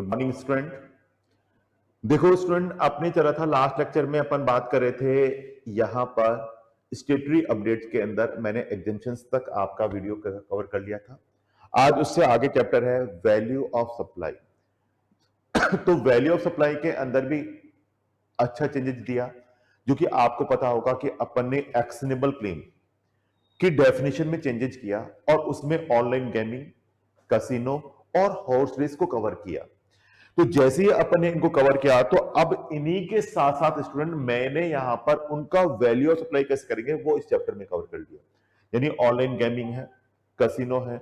Morning student. देखो student, अपने चला था लास्ट लेक्चर में अपन बात कर रहे थे यहां पर स्टेटरी अपडेट्स के अंदर मैंने एग्जाम्पशंस तक आपका वीडियो कवर कर लिया था। आज उससे आगे चैप्टर है वैल्यू ऑफ सप्लाई। तो वैल्यू ऑफ सप्लाई के अंदर भी अच्छा चेंजेस दिया, जो कि आपको पता होगा कि अपन ने एक्शनेबल क्लेम की डेफिनेशन में चेंजेस किया और उसमें ऑनलाइन गेमिंग, कैसीनो और हॉर्स रेस को कवर किया। तो जैसे ही अपन ने इनको कवर किया तो अब इन्हीं के साथ साथ स्टूडेंट मैंने यहां पर उनका वैल्यू ऑफ सप्लाई कैसे करेंगे वो इस चैप्टर में कवर कर दिया। यानी ऑनलाइन गेमिंग है, कैसीनो है,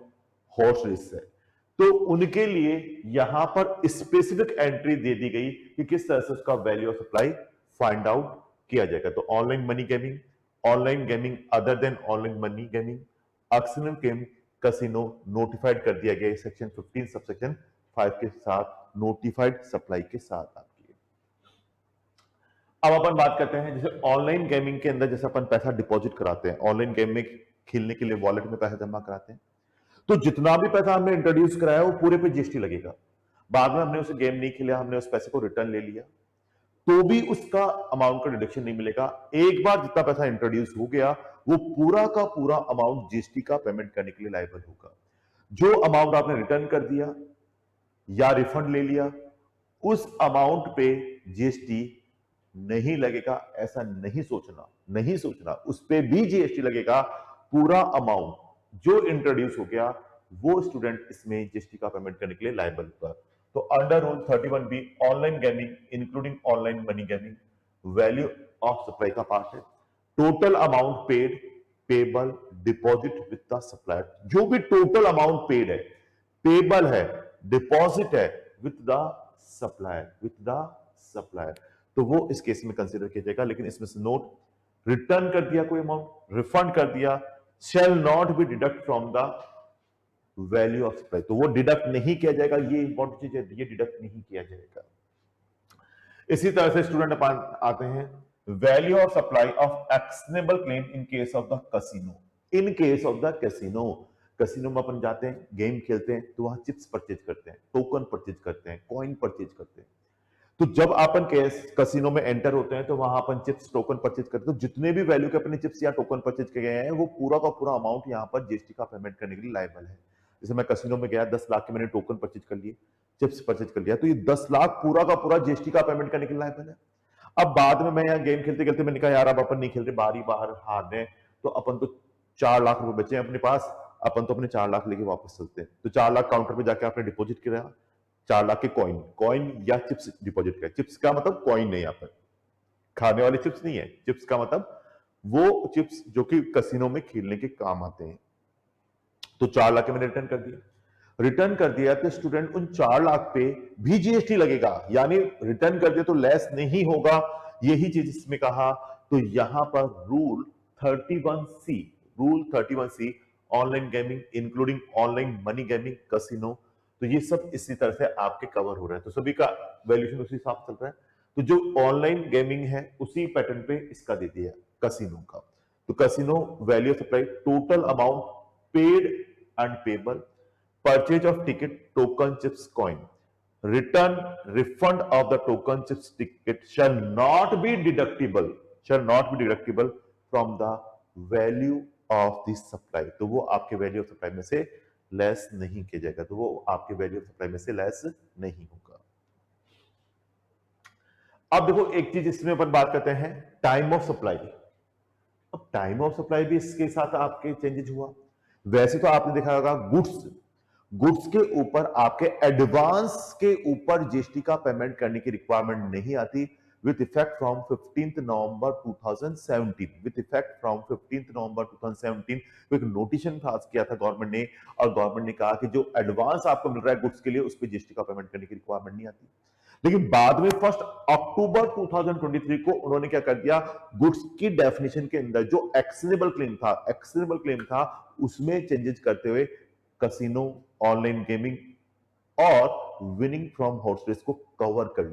हॉर्स रेस है, तो उनके लिए यहां पर स्पेसिफिक एंट्री दे दी गई कि किस तरह से उसका value of supply find out किया जाएगा। तो online money gaming, online gaming other than online money gaming, एक्शनल गेम, कैसीनो नोटिफाइड कर दिया गया सेक्शन 15 सबसेक्शन 5 के साथ, नोटिफाइड सप्लाई के साथ आपकी। अब अपन बात करते हैं जैसे ऑनलाइन गेमिंग के अंदर, जैसे अपन पैसा डिपॉजिट कराते हैं ऑनलाइन गेम में खेलने के लिए, वॉलेट में पैसा जमा कराते हैं, तो जितना भी पैसा हमने इंट्रोड्यूस कराया वो पूरे पे जीएसटी लगेगा। बाद में हमने उसे गेम नहीं खेला, हमने उस पैसे को रिटर्न ले लिया, तो भी उसका अमाउंट का डिडक्शन नहीं मिलेगा। एक बार जितना पैसा इंट्रोड्यूस हो गया वो पूरा का पूरा अमाउंट जीएसटी का पेमेंट करने के लिए लायबल होगा। जो अमाउंट आपने रिटर्न कर दिया या रिफंड ले लिया, उस अमाउंट पे जीएसटी नहीं लगेगा, ऐसा नहीं सोचना, उस पे भी जीएसटी लगेगा। पूरा अमाउंट जो इंट्रोड्यूस हो गया वो स्टूडेंट इसमें जीएसटी का पेमेंट करने के लिए लायबल होगा। तो under rule 31B online gaming including online money gaming value of supply का पार्ट है। Total amount paid, payable, deposit with the supplier, जो भी टोटल अमाउंट पेड है, पेबल है, डिपॉजिट है विद द सप्लायर, तो वो इस केस में कंसीडर किया जाएगा। लेकिन इसमें से नोट, रिटर्न कर दिया कोई अमाउंट, रिफंड कर दिया, shall not be deduct from the value of supply, तो वो डिडक्ट नहीं किया जाएगा। ये इंपॉर्टेंट चीज है, ये डिडक्ट नहीं किया जाएगा। इसी तरह से स्टूडेंट अपन आते हैं value of supply of actionable claim in case of the casino. In case of the casino, casino में अपन जाते हैं, गेम खेलते हैं, तो वहां चिप्स परचेज करते हैं, टोकन परचेज करते हैं, कॉइन परचेज करते हैं। तो जब अपन कैसीनो में एंटर होते हैं तो वहां अपन चिप्स टोकन परचेज करते हैं, तो जितने भी वैल्यू के अपने चिप्स या टोकन परचेज किए गए हैं वो पूरा का पूरा अमाउंट यहाँ पर जीएसटी का पेमेंट करने के लिए लायबल है। जैसे मैं कैसीनो में गया, 10 लाख के मैंने टोकन परचेज कर लिए, चिप्स परचेज कर लिया, तो ये 10 लाख पूरा का पूरा जीएसटी का पेमेंट करने के लिए लायबल है। अब बाद में मैं यहाँ गेम खेलते खेलते मैंने कहा यार अब अपन नहीं खेल रहे, बाहर हार रहे, तो अपन तो 4 लाख रुपए बचे हैं अपने पास, अपन तो अपने 4 लाख लेके वापस चलते हैं। तो 4 लाख काउंटर पे जाके आपने डिपॉजिट किया, 4 लाख के कॉइन या चिप्स डिपॉजिट किया। चिप्स का मतलब कॉइन नहीं, यहाँ पर खाने वाले चिप्स नहीं है, चिप्स का मतलब वो चिप्स जो कि कैसीनो में खेलने के काम आते हैं। तो 4 लाख के मैंने रिटर्न कर दिया तो स्टूडेंट उन 4 लाख पे भी जीएसटी लगेगा, यानी रिटर्न कर दिया तो लेस नहीं होगा। यही चीज इसमें कहा। तो यहां पर rule 31C online gaming including online money gaming, casino, तो ये सब इसी तरह से आपके कवर हो रहे हैं। तो सभी का वैल्यूएशन उसी हिसाब से चल रहा है। तो जो ऑनलाइन गेमिंग है उसी पैटर्न पे इसका दे दिया कैसीनो का। तो casino value of supply total amount paid and payable, purchase of ticket, token chips, coin, return, refund of the token chips ticket shall not be deductible from the value of the supply। तो वो आपके value of supply में से less नहीं किया जाएगा, तो वो आपके वैल्यू ऑफ सप्लाई में से लेस नहीं होगा। अब देखो एक चीज इसमें अपन बात करते हैं टाइम ऑफ सप्लाई। अब टाइम ऑफ सप्लाई भी इसके साथ आपके चेंजेस हुआ। वैसे तो आपने देखा होगा गुड्स के ऊपर आपके एडवांस के ऊपर जीएसटी का पेमेंट करने की रिक्वायरमेंट नहीं आती विथ इफेक्ट फ्रॉम 15 नवंबर 2017। विथ इफेक्ट फ्रॉम 15 नवंबर 2017 एक नोटिशन पास किया था गवर्नमेंट ने, और गवर्नमेंट ने कहा कि जो एडवांस आपको मिल रहा है गुड्स के लिए उस पर जीएसटी का पेमेंट करने की रिक्वायरमेंट नहीं आती। लेकिन बाद में 1 अक्टूबर 2023 को उन्होंने क्या कर दिया, गुड्स की डेफिनेशन के अंदर जो एक्शनेबल क्लेम था उसमें चेंजेस करते हुए कैसीनो, ऑनलाइन गेमिंग और विनिंग फ्रॉम हॉर्स रेस को कवर कर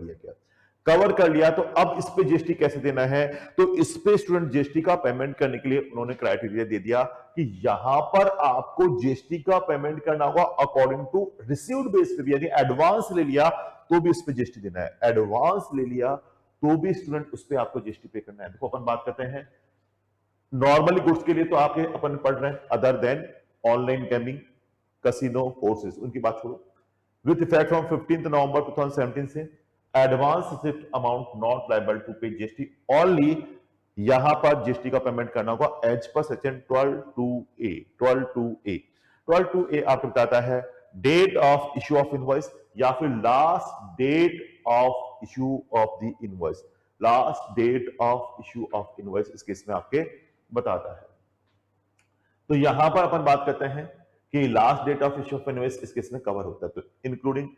लिया। तो अब इस पे जीएसटी कैसे देना है, तो इस पे स्टूडेंट जीएसटी का पेमेंट करने के लिए उन्होंने क्राइटेरिया दे दिया कि यहां पर आपको जीएसटी का पेमेंट करना होगा अकॉर्डिंग टू रिसीव्ड बेस पे, यानी एडवांस ले लिया तो भी उस पर जीएसटी देना है, एडवांस ले लिया तो भी स्टूडेंट उस पर आपको जीएसटी पे करना है। देखो अपन बात करते हैं नॉर्मली गुड्स के लिए, तो आपके अपन पढ़ रहे हैं other than online gaming, casino, courses, उनकी बात छोड़ो। विद इफेक्ट फ्रॉम 15 नवंबर 2017 से advance receipt amount not liable to pay GST only, यहां पर जीएसटी का पेमेंट करना होगा as per section 12(2)(a). 12(2)(a) आपको बताता है date of issue of invoice या फिर last date of issue of the invoice, last date of issue of invoice इस केस में आपके बताता है। तो यहां पर अपन बात करते हैं कि last date of issue of invoice इस केस में कवर होता है, तो including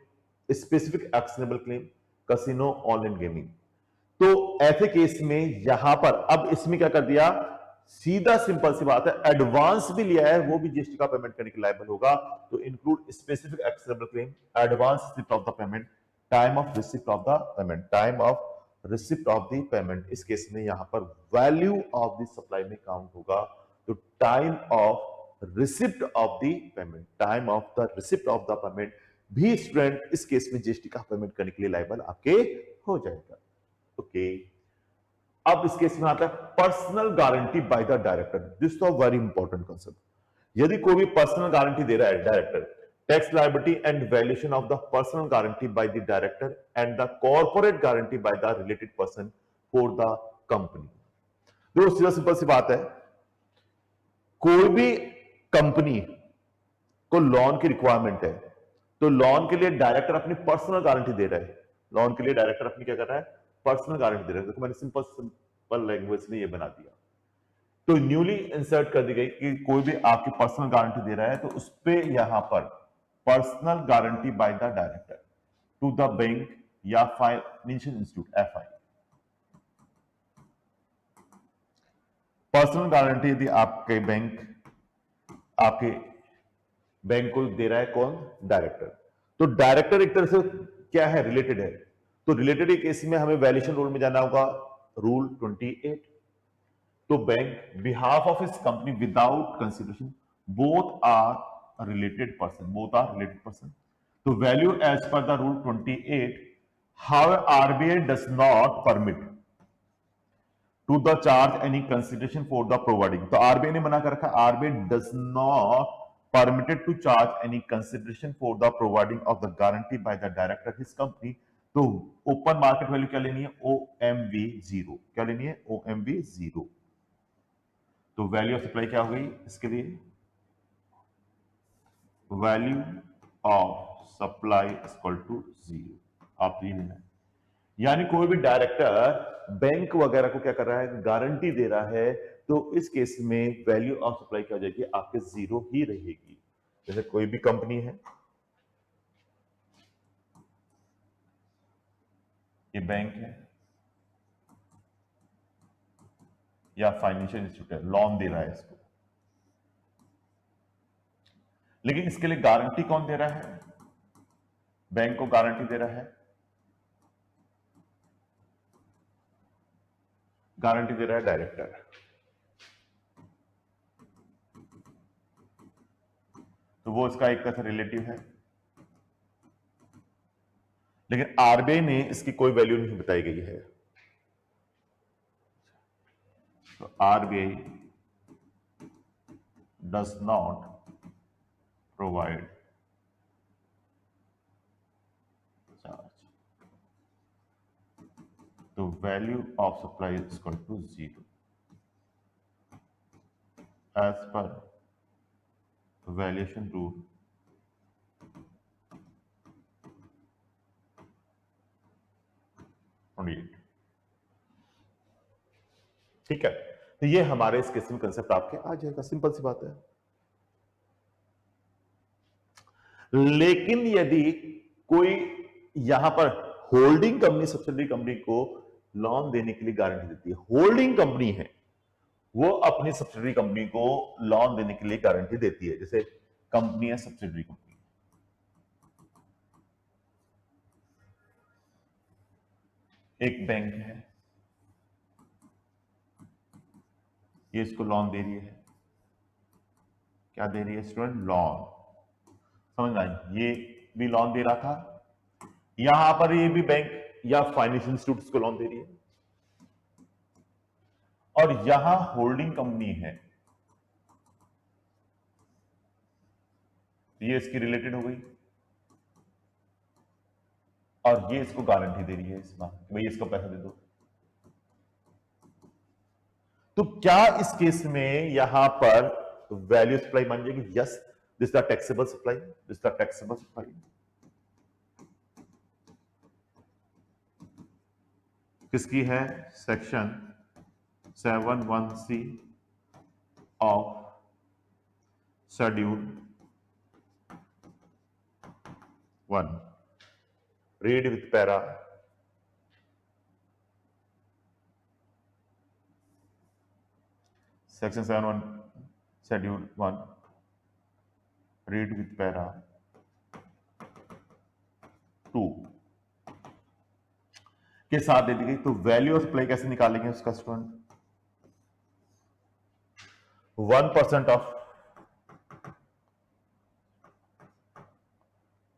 specific actionable claim, casino, online gaming. तो ऐसे केस में यहां पर अब इसमें क्या कर दिया, सीधा सिंपल सी बात है, एडवांस भी लिया है वो भी जीएसटी का पेमेंट करने के लायबल होगा। तो include specific actionable claim, advance receipt of the payment, time of receipt of the payment, time of receipt of the payment. इस केस में यहां पर वैल्यू ऑफ द सप्लाई में काउंट होगा, तो time of receipt of the payment, time of the receipt of the payment भी student इस case में जीएसटी का पेमेंट करने के लिए लायबल आपके हो जाएगा। ओके, अब इस केस में आता है personal guarantee by the director. This तो वेरी इंपॉर्टेंट कंसेप्ट। यदि कोई भी पर्सनल गारंटी दे रहा है director, tax liability and valuation of the personal guarantee by the director and the corporate guarantee by the related person for the company. देखो सीधा simple सी बात है, कोई भी कंपनी को लोन की रिक्वायरमेंट है, तो लोन के लिए डायरेक्टर अपनी पर्सनल गारंटी दे रहा है। लोन के लिए डायरेक्टर अपनी क्या कर रहा है, पर्सनल गारंटी दे रहा है। देखो मैंने सिंपल लैंग्वेज में ये बना दिया, तो न्यूली इंसर्ट कर दी गई कि कोई भी आपकी पर्सनल गारंटी दे रहा है तो उस पे यहां पर personal guarantee by the director to the bank या financial institute FI. Personal guarantee यदि आपके बैंक को दे रहा है कौन, डायरेक्टर, तो डायरेक्टर एक तरह से क्या है, रिलेटेड है। तो रिलेटेड केस में हमें वैल्यूएशन रूल में जाना होगा, रूल 28। तो bank behalf of his company without consideration, both are related person, both are related person. तो value as per the rule 28, how RBI does not permit to the charge any consideration for the providing. तो RBI ने मना कर रखा, RBI does not permitted to charge any consideration for the providing of the guarantee by the director of his company। तो open market value क्या लेनी है, OMV0, क्या लेनी है, OMV0। तो वैल्यू ऑफ सप्लाई क्या हो गई इसके लिए, value of supply equal to 0। आप ये लेना है, यानी कोई भी डायरेक्टर बैंक वगैरह को क्या कर रहा है, गारंटी दे रहा है, तो इस केस में वैल्यू ऑफ सप्लाई क्या हो जाएगी, आपके 0 ही रहेगी। जैसे कोई भी कंपनी है, ये बैंक है या फाइनेंशियल इंस्टीट्यूट है, लोन दे रहा है इसको, लेकिन इसके लिए गारंटी कौन दे रहा है, बैंक को गारंटी दे रहा है, गारंटी दे रहा है डायरेक्टर। तो वो इसका एक तरह से रिलेटिव है, लेकिन आरबीआई ने इसकी कोई वैल्यू नहीं बताई गई है। तो RBI does not provide charge, तो value of supply is equal to 0 as per valuation rule 28। ठीक है, तो ये हमारे इस केस में कंसेप्ट आपके आ जाएगा, सिंपल सी बात है। लेकिन यदि कोई यहां पर होल्डिंग कंपनी सब्सिडरी कंपनी को लोन देने के लिए गारंटी देती है, होल्डिंग कंपनी है वो अपनी सब्सिडरी कंपनी को लोन देने के लिए गारंटी देती है, जैसे कंपनी है सब्सिडरी कंपनी, एक बैंक है, ये इसको लोन दे रही है, क्या दे रही है स्टूडेंट, लोन। समझ में आई, ये भी लोन दे रहा था, यहां पर ये भी बैंक या फाइनेंशियल इंस्टीट्यूट को लोन दे रही है, और यहां होल्डिंग कंपनी है, ये इसकी रिलेटेड हो गई, और ये इसको गारंटी दे रही है इस बात कि भाई इसको पैसा दे दो। तो क्या इस केस में यहां पर वैल्यू सप्लाई मान जाएगी? Yes, this the taxable supply, this the taxable supply. किसकी है? Section 7(1)(c) of schedule 1, read with para. Section 7(1) Schedule 1, read with para 2 के साथ दे दी गई। तो वैल्यू ऑफ सप्लाई कैसे निकालेंगे उसका student? 1% of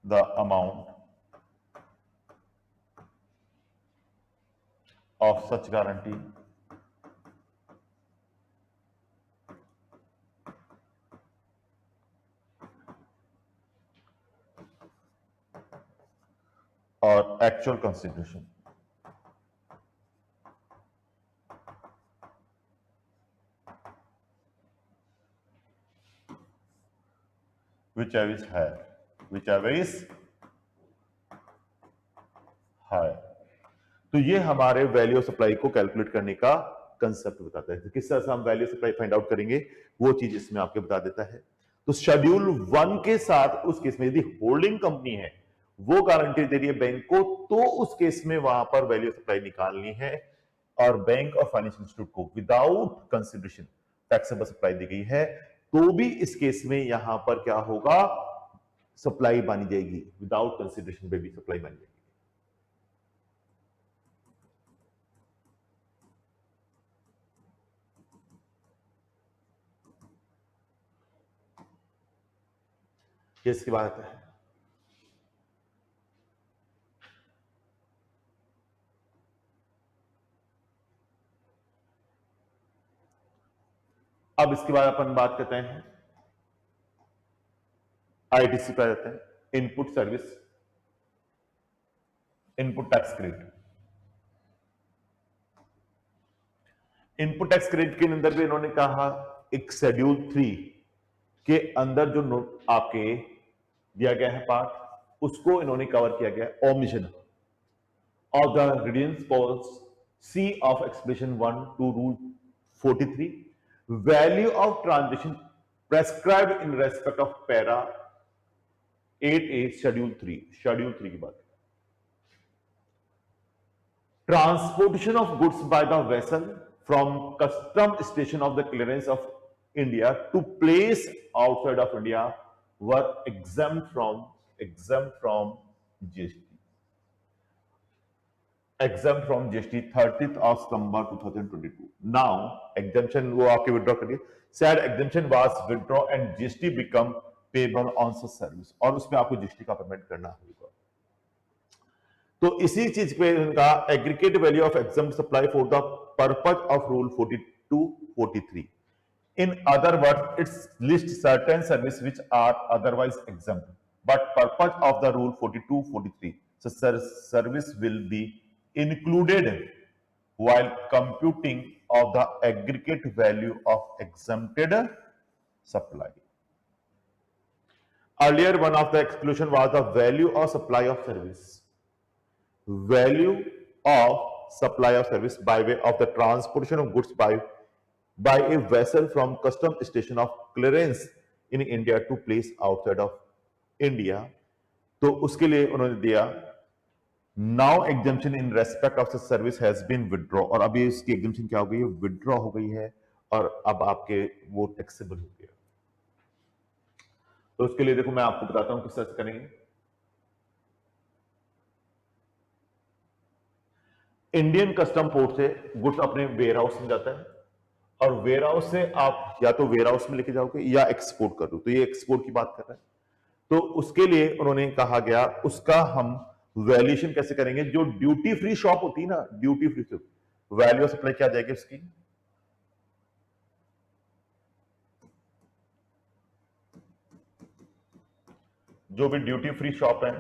the amount of such guarantee or actual consideration whichever is higher, whichever is higher। तो ये हमारे वैल्यू सप्लाई को कैलकुलेट करने का कंसेप्ट बताता है। तो किस तरह से हम वैल्यू सप्लाई फाइंड आउट करेंगे वो चीज इसमें आपके बता देता है। तो शेड्यूल 1 के साथ उस केस में यदि होल्डिंग कंपनी है वो गारंटी दे रही है बैंक को, तो उस केस में वहां पर वैल्यू सप्लाई निकालनी है, और बैंक और फाइनेंशियल इंस्टीट्यूट को विदाउट कंसिडरेशन टैक्सेबल सप्लाई दी गई है, तो भी इस केस में यहां पर क्या होगा? सप्लाई मानी जाएगी, विदाउट कंसिडरेशन पे भी सप्लाई मानी जाएगी। इसकी बात है। अब इसके बाद अपन बात करते हैं आईटीसी पे आ जाते हैं, input service, input tax credit. Input tax credit के अंदर भी इन्होंने कहा एक शेड्यूल 3 के अंदर जो नोट आपके दिया गया है पार्ट, उसको इन्होंने कवर किया गया। Omission of the ingredients clause C of expression 1 to rule 43, value of transaction prescribed in respect of para 8A schedule 3 की बात। Transportation of goods by the vessel from custom station of the clearance of India to place outside of India were exempt from GST। exempt from GST 30th of September 2022। Now exemption वो आपके withdraw करिए, said exemption was withdraw and GST become payable on such service, और उसमें आपको GST का payment करना होगा। तो इसी चीज पे इनका aggregate value of exempt supply for the purpose of rule 42-43। In other words, it's list certain service which are otherwise exempt, but purpose of the rule 42-43, so service will be included while computing of the aggregate value of exempted supply। Earlier, one of the exclusion was the value of supply of service, value of supply of service by way of the transportation of goods by a vessel from custom station of clearance in India to place outside of India। तो उसके लिए उन्होंने दिया now exemption in respect of service has been withdraw, और अभी इसकी exemption क्या हो गई है? विड्रॉ हो गई है, और अब आपके वो टैक्सेबल हो गया। तो उसके लिए देखो मैं आपको बताता हूं किस तरह से करेंगे। इंडियन कस्टम पोर्ट से गुड्स अपने वेयर हाउस में जाता है, और वेयर हाउस से आप या तो वेयर हाउस में लेके जाओगे या एक्सपोर्ट कर दो, तो ये एक्सपोर्ट की बात कर रहे हैं। तो उसके लिए उन्होंने कहा गया उसका हम वैल्यूएशन कैसे करेंगे? जो ड्यूटी फ्री शॉप होती है ना, duty free shop, value of supply क्या आ जाएगी उसकी? जो भी ड्यूटी फ्री शॉप है,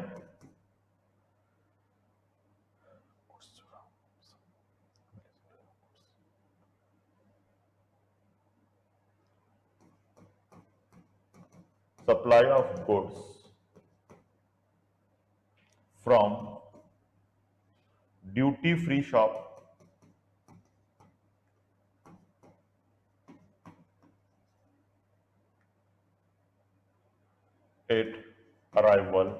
supply of goods from duty free shop at arrival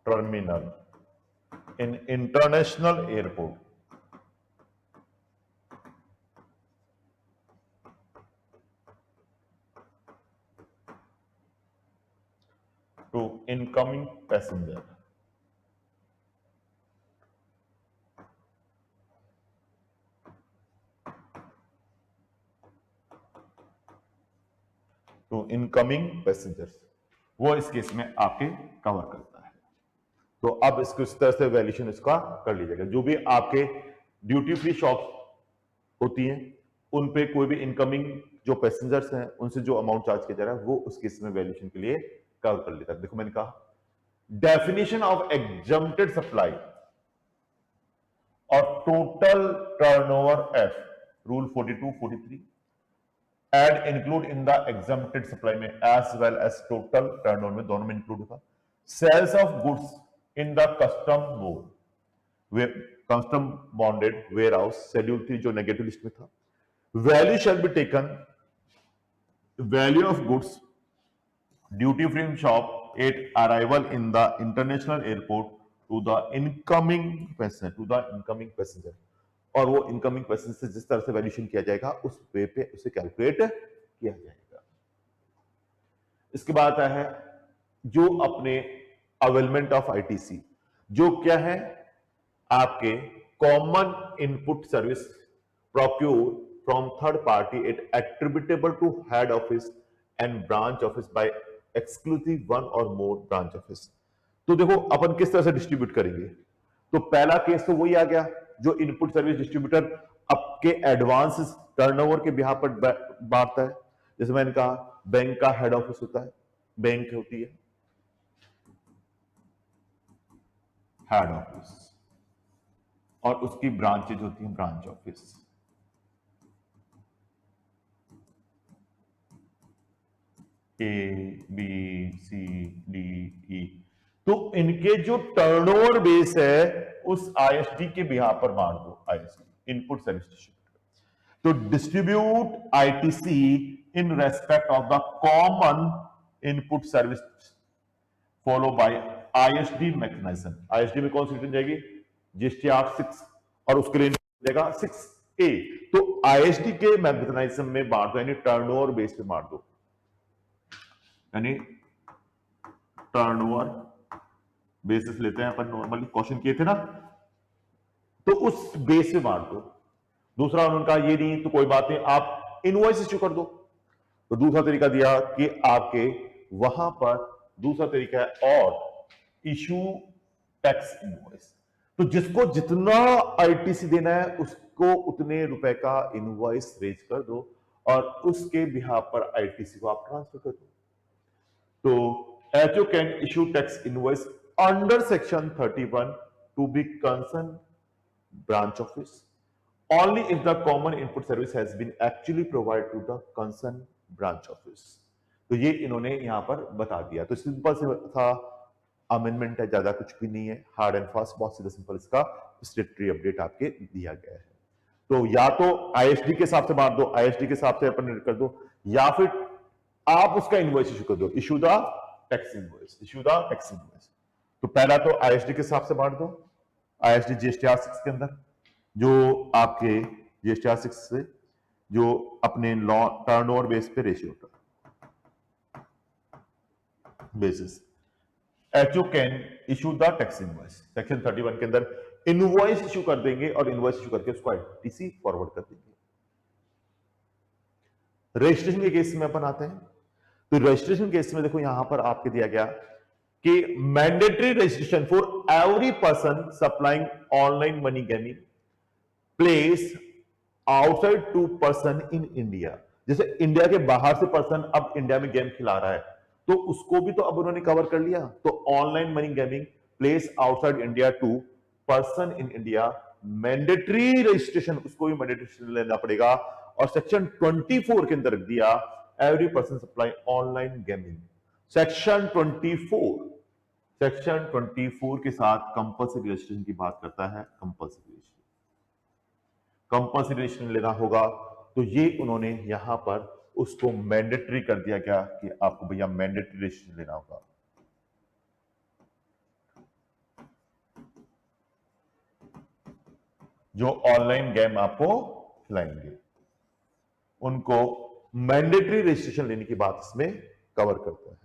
terminal in international airport to incoming passenger to incoming passengers, वो इस केस में आपके कवर करता है। तो अब इसको इस तरह से वैल्यूएशन इसका कर लीजिएगा। जो भी आपके ड्यूटी फ्री शॉप होती हैं उन पे कोई भी इनकमिंग जो पैसेंजर्स हैं उनसे जो अमाउंट चार्ज किया जा रहा है वो उस केस में वैल्यूएशन के लिए कवर कर लेता है। देखो मैंने कहा डेफिनेशन ऑफ एग्जम्प्टेड सप्लाई और total turnover F, rule 42, 43 add include in the exempted supply में as well as total turnover में, दोनों में इंक्लूड होगा। Sales of goods in the custom board, custom bonded warehouse, schedule 3 जो negative list में था। Value shall be taken, value of goods duty free shop at arrival in the international airport to the incoming passenger, और वो incoming passenger से जिस तरह से valuation किया जाएगा उस वे पे उसे कैलकुलेट किया जाएगा। इसके बाद आता है जो अपने अवेलमेंट ऑफ आईटीसी, जो क्या है आपके common input service procure from third party it attributable to head office and branch office by exclusive one or more branch office. तो देखो अपन किस तरह से डिस्ट्रीब्यूट करेंगे। तो पहला केस तो वही आ गया, जो इनपुट सर्विस डिस्ट्रीब्यूटर आपके एडवांस टर्नओवर के बिहार पर बांटता है। जैसे मैंने कहा बैंक का हेड ऑफिस होता है, बैंक होती है हेड ऑफिस, और उसकी ब्रांचेज होती हैं branch office. A B C D E, तो इनके जो टर्नओवर बेस है उस आईएसडी के बिहार पर बांट दो, आईएसडी इनपुट सर्विस डिस्ट्रीब्यूटर। तो distribute ITC in respect of the common input service follow by ISD mechanism. ISD में कौन सी रिटर्न जाएगी? जीएसटी एक्ट 6, और उसके लिए जाएगा 6A। तो आईएसडी के मैकेनिज्म में बांट दो, यानी टर्नओवर बेस पे बांट दो, यानी टर्नओवर बेसिस लेते हैं अपन, नॉर्मली क्वेश्चन किए थे ना, तो उस बेस पे बांट दो। दूसरा उनका ये नहीं तो कोई बात नहीं, आप इनवॉइस इश्यू कर दो। तो दूसरा तरीका दिया कि आपके वहां पर दूसरा तरीका है और इशू टैक्स इनवॉइस। तो जिसको जितना आईटीसी देना है उसको उतने रुपए का इनवॉइस रेज कर दो और उसके बिहार पर आईटीसी को आप ट्रांसफर कर दो। तो HO can issue tax invoice under section 31 to be concerned branch office only if the common input service has been actually provided to the concerned branch office। तो ये इन्होंने यहां पर बता दिया। तो सिंपल से था, अमेंडमेंट है, ज्यादा कुछ भी नहीं है, हार्ड एंड फास्ट, बहुत सीधा सिंपल इसका स्टेटरी अपडेट आपके दिया गया है। तो या तो आईएसडी के हिसाब से बांट दो, आईएसडी के हिसाब से अपन कर दो, या फिर आप उसका इनवॉइस इशू कर दो, issue the tax invoice, issue the tax invoice. तो पहला तो आईएसडी के हिसाब से बांट दो, आईएसडी जीएसटीआर 6 के अंदर, जो आपके जीएसटीआर 6 से जो अपने लॉ टर्नओवर बेस पे रेशियो होता है basis, HO can issue the tax invoice. Section 31 के अंदर इनवॉइस इशू कर देंगे और इनवॉइस इशू करके उसको आईटीसी फॉरवर्ड कर देंगे। रजिस्ट्रेशन के केस में अपन आते हैं। तो रजिस्ट्रेशन केस में देखो यहां पर आपके दिया गया कि mandatory registration for every person supplying online money gaming place outside to person in India. जैसे इंडिया के बाहर से पर्सन अब इंडिया में गेम खिला रहा है तो उसको भी तो अब उन्होंने कवर कर लिया। तो online money gaming place outside India to person in India, mandatory registration, उसको भी मैंडेटरी लेना पड़ेगा। और सेक्शन 24 के अंदर दिया every person supply online gaming. Section 24 के साथ कंपल्सरी रजिस्ट्रेशन की बात करता है। कंपल्सरी रजिस्ट्रेशन लेना होगा तो ये उन्होंने यहां पर उसको मैंडेटरी कर दिया गया कि आपको भैया मैंडेटरी रजिस्ट्रेशन लेना होगा। जो ऑनलाइन गेम आपको खिलाएंगे उनको मैंडेटरी रजिस्ट्रेशन लेने की बात इसमें कवर करता है।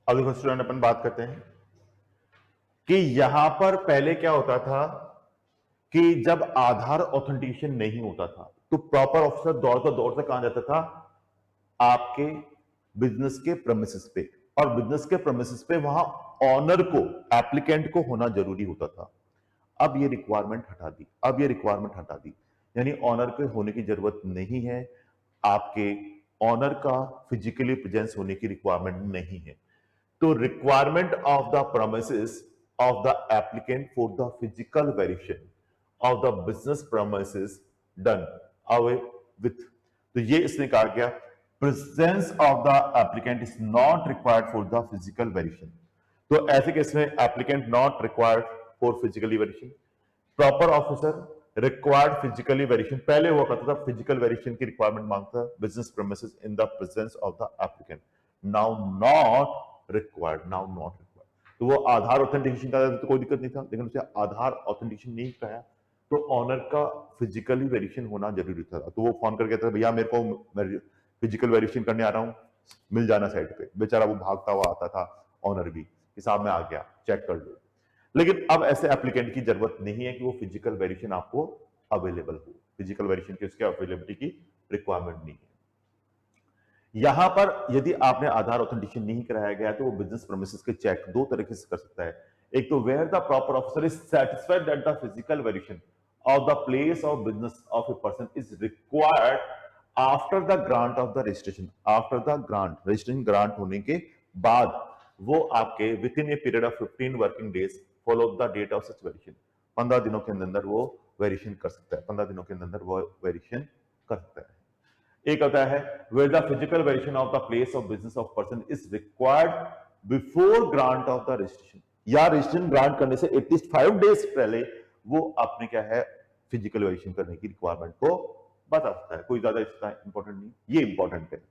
अब देखो स्टूडेंट, अपन बात करते हैं कि यहां पर पहले क्या होता था कि जब आधार ऑथेंटिकेशन नहीं होता था तो प्रॉपर ऑफिसर दौड़ता कहां जाता था, आपके बिजनेस के प्रेमिसेस पे। और बिजनेस के प्रेमिसेस पे वहां ऑनर को, एप्लीकेंट को होना जरूरी होता था। अब ये रिक्वायरमेंट हटा दी, यानी ऑनर के होने की जरूरत नहीं है, आपके ऑनर का फिजिकली प्रेजेंस होने की रिक्वायरमेंट नहीं है। तो requirement of the premises of the applicant for the physical verification of the business premises done away with. तो ये इसने कहा गया presence of the applicant is not required for the physical verification. तो ऐसे केस में applicant not required for physically verification, proper officer required physically verification. पहले हुआ करता था फिजिकल वेरिफिकेशन की रिक्वायरमेंट मांगता business premises in the presence of the applicant, now not required. तो वो आधार ऑथेंटिकेशन का तो कोई दिक्कत नहीं था, लेकिन उसे आधार ऑथेंटिकेशन नहीं कराया तो ऑनर का फिजिकली वेरिफिकेशन होना जरूरी था। तो वो फोन करके कहता था भैया मेरे को फिजिकल वेरिफिकेशन करने आ रहा हूं, मिल जाना साइट पे। बेचारा वो भागता हुआ आता था, ऑनर भी हिसाब में आ गया, चेक कर लो। लेकिन अब ऐसे एप्लीकेंट की जरूरत नहीं है कि वो फिजिकल वेरिफिकेशन आपको अवेलेबल हो, फिजिकल वेरिफिकेशन की उसके अवेलेबिलिटी की रिक्वायरमेंट नहीं है। यहां पर यदि आपने आधार ऑथेंटिकेशन नहीं कराया गया तो वो बिजनेस प्रेमिसेस के चेक दो तरीके से कर सकता है। एक तो where the proper officer is satisfied that the physical verification of the place of business of a person is required after the grant of the registration. After the grant, registration grant होने के बाद वो आपके within a period of 15 working days follow the date of such verification, 15 दिनों के अंदर वो verification कर सकता है। 15 दिनों के अंदर वो वेरिफिकेशन कर सकता है। एक होता है where the physical verification of the place of business of person is required before grant of the registration, या रजिस्ट्रेशन ग्रांट करने से एटलीस्ट 5 डेज पहले वो आपने क्या है फिजिकल वेरिफिकेशन करने की रिक्वायरमेंट को बता सकता है। कोई ज्यादा इसका इंपॉर्टेंट नहीं, ये इंपॉर्टेंट है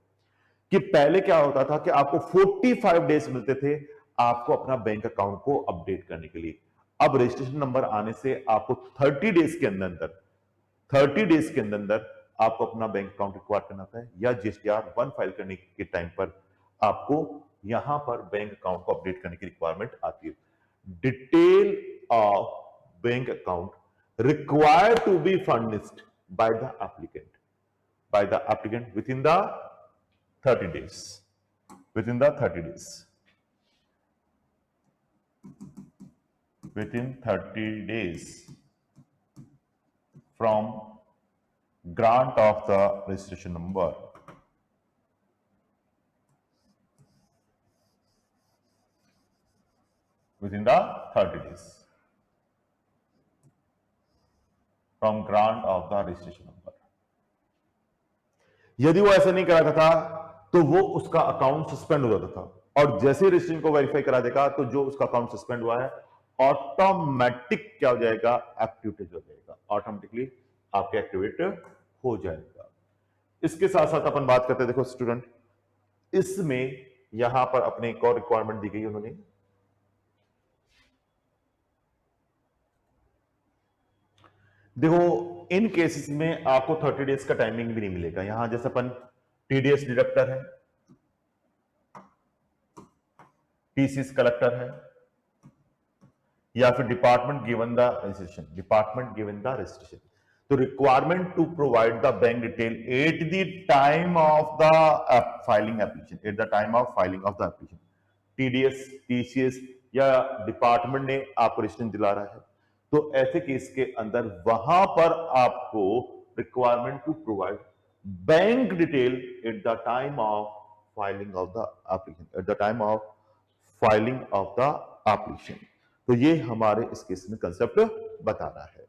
कि पहले क्या होता था कि आपको 45 डेज मिलते थे आपको अपना बैंक अकाउंट को अपडेट करने के लिए। अब रजिस्ट्रेशन नंबर आने से आपको 30 डेज के अंदर आपको अपना बैंक अकाउंट रिक्वायर करना था, या जीएसटीआर 1 फाइल करने के टाइम पर आपको यहां पर बैंक अकाउंट को अपडेट करने की रिक्वायरमेंट आती है। Detail of bank account required to be furnished by the applicant within the 30 days. Within 30 days from grant of the registration number. Within the 30 days from grant of the registration number. यदि वो ऐसा नहीं कराता था तो वो उसका account suspend हो जाता था, और जैसे ही रजिस्ट्रेशन को वेरीफाई करा देगा तो जो उसका अकाउंट सस्पेंड हुआ है ऑटोमेटिक क्या हो जाएगा, एक्टिवेट हो जाएगा, ऑटोमेटिकली आपके एक्टिवेट हो जाएगा। इसके साथ साथ अपन बात करते हैं, देखो स्टूडेंट, इसमें यहां पर अपने एक और रिक्वायरमेंट दी गई उन्होंने, देखो इन केसेस में आपको 30 डेज का टाइमिंग भी नहीं मिलेगा। यहां जैसे अपन टीडीएस डिडक्टर है, टीसीएस कलेक्टर है, या फिर department given the registration, department given the registration. तो requirement to provide the bank detail at the time of the filing application, at the time of filing of the application. TDS, TCS या department ने आपको registration दिला रहा है, तो ऐसे case के अंदर वहां पर आपको requirement to provide bank detail at the time of filing of the application, at the time of filing of the application. तो ये हमारे इस केस में कंसेप्ट बता रहा है।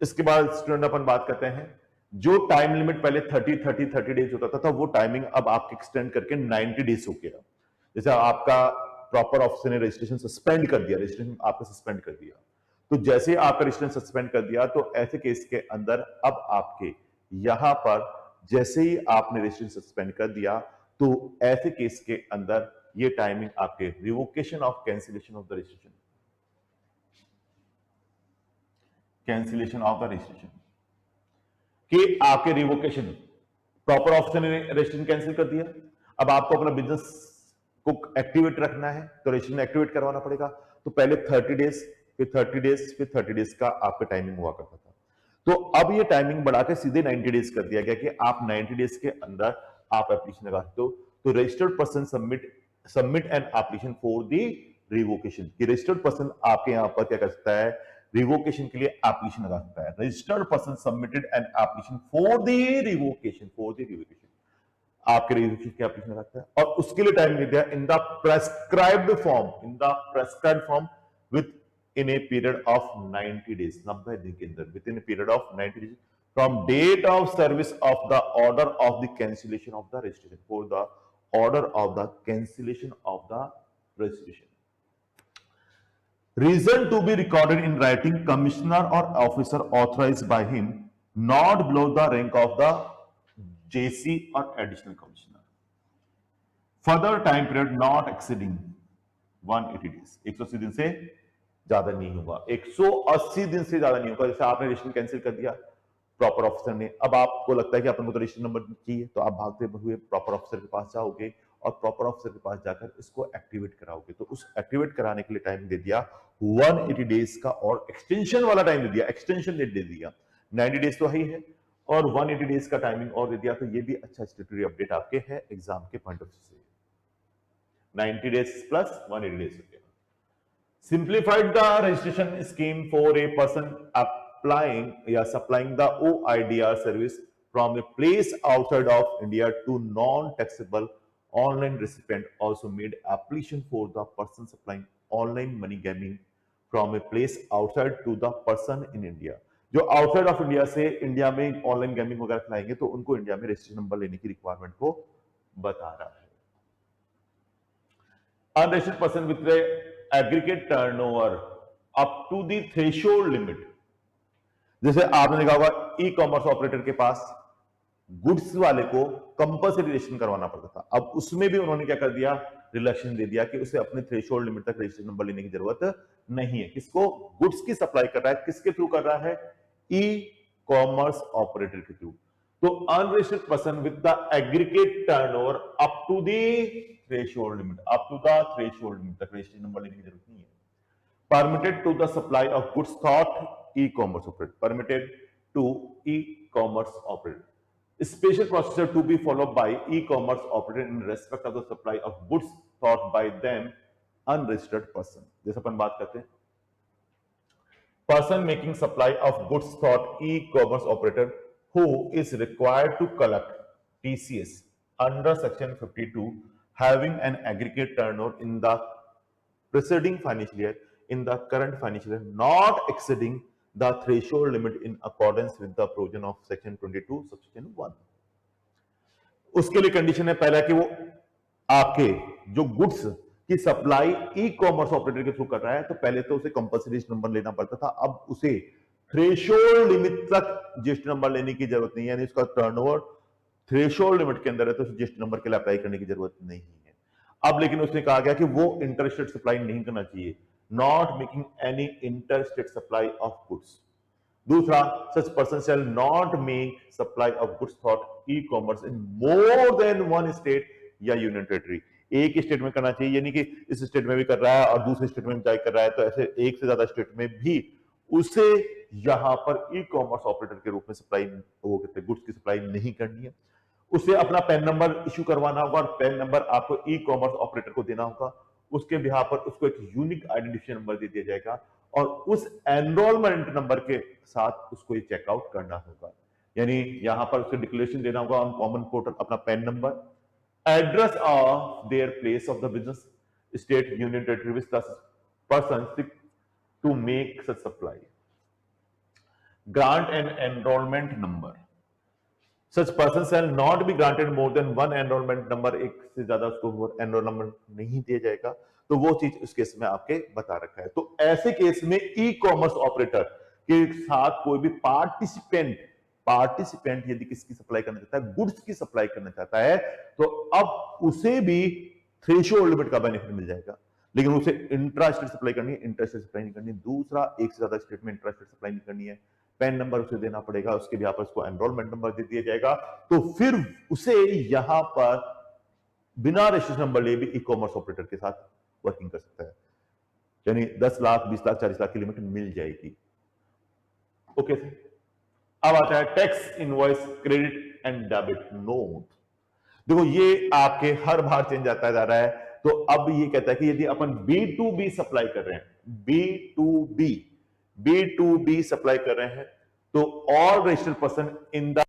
इसके बाद स्टूडेंट अपन बात करते हैं, जो टाइम लिमिट पहले 30 डेज होता था, वो टाइमिंग अब आपके एक्सटेंड करके 90 डेज हो गया। जैसे आपका प्रॉपर ऑफिसर ने रजिस्ट्रेशन सस्पेंड कर दिया, रजिस्ट्रेशन आपका सस्पेंड कर दिया, तो जैसे आपका रजिस्ट्रेशन सस्पेंड कर दिया, तो ऐसे केस के अंदर अब आपके यहां पर जैसे ही आपने रजिस्ट्रेशन सस्पेंड कर दिया, तो ऐसे केस के अंदर ये टाइमिंग आपके revocation of cancellation of the registration, cancellation of the registration कि आपके रिवोकेशन, प्रॉपर ऑफिसर ने रजिस्ट्रेशन कैंसिल कर दिया, अब आपको अपना बिजनेस को एक्टिवेट रखना है, तो रजिस्ट्रेशन एक्टिवेट करवाना पड़ेगा। तो पहले 30 डेज, फिर 30 डेज, फिर 30 डेज का आपका टाइमिंग हुआ करता था। तो अब ये टाइमिंग बढ़ा के सीधे 90 डेज कर दिया गया कि आप 90 डेज के अंदर आप एप्लीकेशन लगा सकते हो। तो registered person submit an application for the revocation, कि रजिस्टर्ड पर्सन आपके यहां पर क्या कर सकता है, रिवोकेशन के लिए एप्लीकेशन लगा सकता है। Registered person submitted an application for the revocation, आपके रिवोकेशन की एप्लीकेशन लगाता है, और उसके लिए टाइम दे दिया in the prescribed form, in the prescribed form within a period of 90 days, 90 दिन के अंदर, within a period of 90 days from date of service of the order of the cancellation of the registration, for the order of the cancellation of the registration. Reason to be recorded in writing, commissioner or officer authorized by him, not below the rank of the JC or additional commissioner. Further time period not exceeding 180 days. 180 दिन से ज्यादा नहीं होगा, 180 दिन से ज्यादा नहीं होगा। जैसे आपने रजिस्ट्रेशन कैंसिल कर दिया प्रॉपर ऑफिसर ने, अब आपको लगता है कि अपन को तो रजिस्ट्रेशन नंबर चाहिए, तो आप भागते हुए प्रॉपर ऑफिसर के पास जाओगे और प्रॉपर ऑफिसर के पास जाकर इसको एक्टिवेट कराओगे। तो उस एक्टिवेट कराने के लिए टाइम दे दिया 180 डेज का, और एक्सटेंशन वाला टाइम दे दिया, एक्सटेंशन डेट दे दिया, 90 डेज तो ही है और 180 डेज का टाइमिंग और दे दिया। तो ये भी अच्छा स्टेटरी अपडेट आपके है एग्जाम के पॉइंट ऑफ व्यू से, 90 डेज प्लस 180 डेज हो गया। Simplified the registration scheme for a person applying या supplying the OIDR service from a place outside of India to non-taxable online recipient also made application for the person supplying online money gaming from a place outside to the person in India। जो outside of India से India में online gaming वगैरह खिलाएंगे, तो उनको India में registration number लेने की रिक्वायरमेंट को बता रहा है। Unregistered person with the aggregate turnover up to the threshold limit, जैसे आपने देखा होगा ई कॉमर्स ऑपरेटर के पास गुड्स वाले को कंपल्सरी रजिस्ट्रेशन करवाना पड़ता था, अब उसमें भी उन्होंने क्या कर दिया, रिलैक्सेशन दे दिया कि उसे अपने थ्रेशोल्ड लिमिट तक रजिस्ट्रेशन नंबर लेने की जरूरत नहीं है। किसको, गुड्स की सप्लाई कर रहा है, किसके थ्रू कर रहा है, ई कॉमर्स ऑपरेटर के थ्रू। तो unregistered person with the aggregate turnover up to the threshold limit, up to the threshold limit तक रजिस्ट्रेशन नंबर लेने की जरूरत नहीं है। Permitted to the supply of goods through e commerce operator, permitted to e commerce operator, special procedure to be followed by e-commerce operator in respect of the supply of goods thought by them unregistered person। जैसे अपन बात करते हैं person making supply of goods thought e-commerce operator who is required to collect TCS under section 52 having an aggregate turnover in the preceding financial year in the current financial year not exceeding the threshold limit in accordance with the provision of section 22 subsection 1। उसके लिए condition है पहला कि वो आपके जो goods की supply ई commerce operator के थ्रू कर रहा है, तो पहले तो उसे कंपल्सरी नंबर लेना पड़ता था, अब उसे थ्रेशोल्ड लिमिट तक जीएसटी नंबर लेने की जरूरत नहीं है, यानी उसका टर्नओवर थ्रेशोल्ड लिमिट के अंदर है, तो जीएसटी नंबर के लिए अप्लाई करने की जरूरत नहीं है। अब लेकिन उसने कहा गया कि वो इंटरस्टेट सप्लाई नहीं करना चाहिए, not making any interstate supply of goods। दूसरा, such person shall not make supply of goods thought e-commerce in more than one state या union territory, एक स्टेट में करना चाहिए, यानी कि इस स्टेट में भी कर रहा है और दूसरे स्टेट में भी कर रहा है, तो ऐसे एक से ज्यादा स्टेट में भी उसे यहां पर ई कॉमर्स ऑपरेटर के रूप में सप्लाई, वो कहते हैं गुड्स की सप्लाई नहीं करनी है। उसे अपना पैन नंबर इश्यू करवाना होगा और पैन नंबर आपको ई कॉमर्स ऑपरेटर को देना होगा। उसके बिहार पर उसको एक यूनिक आइडेंटिफिकेशन नंबर दे दिया जाएगा और उस एनरोलमेंट नंबर के साथ उसको ये चेकआउट करना होगा। यानी यहां पर उसको डिक्लेरेशन देना होगा ऑन कॉमन पोर्टल, अपना PAN number, address of their place of the business, state, union territory which the person seek to make such supply, grant an enrollment number, such person shall not be granted more than one enrollment number, एक से ज्यादा उसको enrol number नहीं दिया जाएगा। तो वो चीज उस केस में आपके बता रखा है। तो ऐसे केस में ई कॉमर्स ऑपरेटर के साथ कोई भी पार्टिसिपेंट यदि किसकी सप्लाई करना चाहता है, गुड्स की सप्लाई करना चाहता है, तो अब उसे भी थ्रेशोल्ड लिमिट का बेनिफिट मिल जाएगा। लेकिन उसे इंट्रा स्टेट सप्लाई करनी है, इंटर स्टेट सप्लाई नहीं करनी। दूसरा, एक से ज्यादा स्टेट में इंट्रा स्टेट सप्लाई नहीं करनी है, पैन नंबर उसे देना पड़ेगा, उसके भी उसको एनरोलमेंट नंबर दे दिया जाएगा। तो फिर उसे यहां पर बिना रजिस्ट्रेशन नंबर लिए भी ई कॉमर्स ऑपरेटर के साथ वर्किंग कर सकता है, यानी 10 लाख, 20 लाख, 40 लाख की लिमिट मिल जाएगी। ओके, अब आता है tax invoice credit and debit note. देखो ये आपके हर बार चेंज आता जा रहा है। तो अब ये कहता है कि यदि अपन B2B सप्लाई कर रहे हैं, B2B सप्लाई कर रहे हैं, तो all registered person in the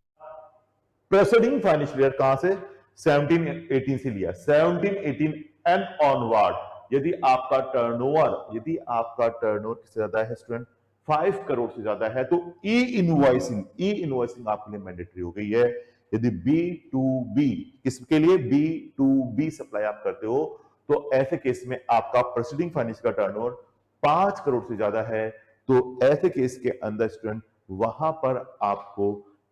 preceding financial year, कहां से, 17-18 से लिया, 17-18 एंड ऑनवर्ड, यदि आपका टर्नओवर किससे ज्यादा है स्टूडेंट, 5 करोड़ से ज्यादा है, तो ई इनवॉइसिंग आपके लिए मैंडेटरी हो गई है। यदि B2B, किसके लिए, B2B सप्लाई आप करते हो, तो ऐसे केस में आपका प्रेसीडिंग फाइनेंशियल का टर्नओवर 5 करोड़ से ज्यादा है, तो ऐसे केस के अंदर स्टूडेंट वहां पर आपको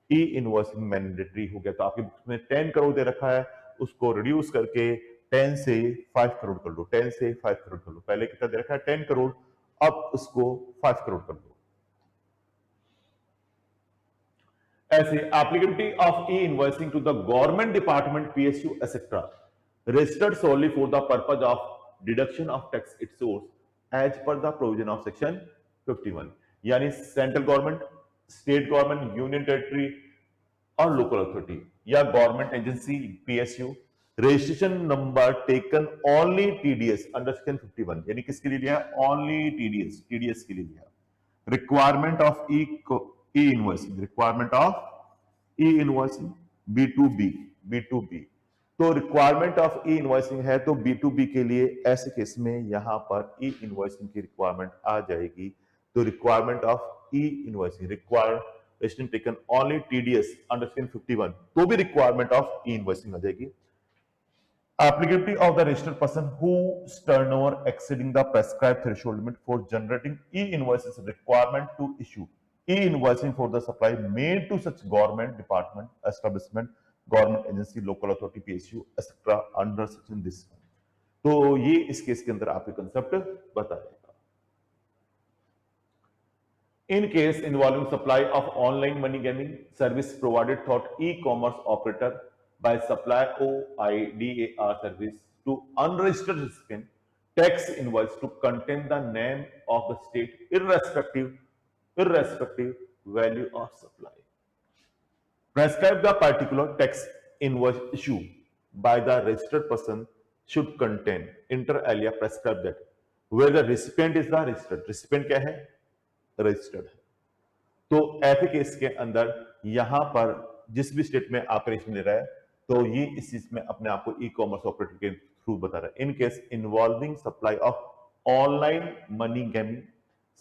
ई इनवॉइसिंग मैंडेटरी हो गया। तो आपके बुक्स में 10 करोड़ दे रखा है, उसको रिड्यूस करके 10 से 5 करोड़ कर लो, 10 से 5 करोड़ कर लो। पहले कितना दे रखा है, 10 करोड़, अब उसको 5 करोड़ कर लो। ऐसे applicability of E invoicing to the government department, PSU etcetera, registered solely for the purpose of deduction of tax its source as per the provision of section 51, यानी central government, state government, union territory और local authority या government agency PSU, registration number taken only TDS under section 51, यानी किसके लिए लिया, only TDS के लिए लिया। Requirement of E invoicing, B2B, तो रिक्वायरमेंट ऑफ ई इनवॉइसिंग है, तो B2B के लिए ऐसे केस में यहां पर ई इनवॉइसिंग की रिक्वायरमेंट आ जाएगी। तो requirement of E invoicing, registration taken only TDS under section 51, तो भी रिक्वायरमेंट ऑफ ई इनवॉइसिंग आ जाएगी। Applicability of the registered person whose turnover exceeding the prescribed threshold limit for generating e-invoices, requirement to issue e-invoicing for the supply made to such government department, establishment, government agency, local authority, PSU, etc. under section this। तो ये इस case के अंदर आपके concept बताएगा। In case involving supply of online money gaming service provided through e-commerce operator by supply OIDAR service to unregistered recipient, tax invoice to contain the name of the state irrespective value of supply. Prescribe the particular tax invoice issued by the registered person should contain inter alia prescribe that where the recipient is the registered, recipient क्या है, registered है। तो ऐसे case के अंदर यहां पर जिस भी स्टेट में आप रजिस्ट्रेशन ले रहा है, तो ये इस चीज में अपने आप को ई कॉमर्स ऑपरेटर के थ्रू बता रहा है। In case involving supply of online money gaming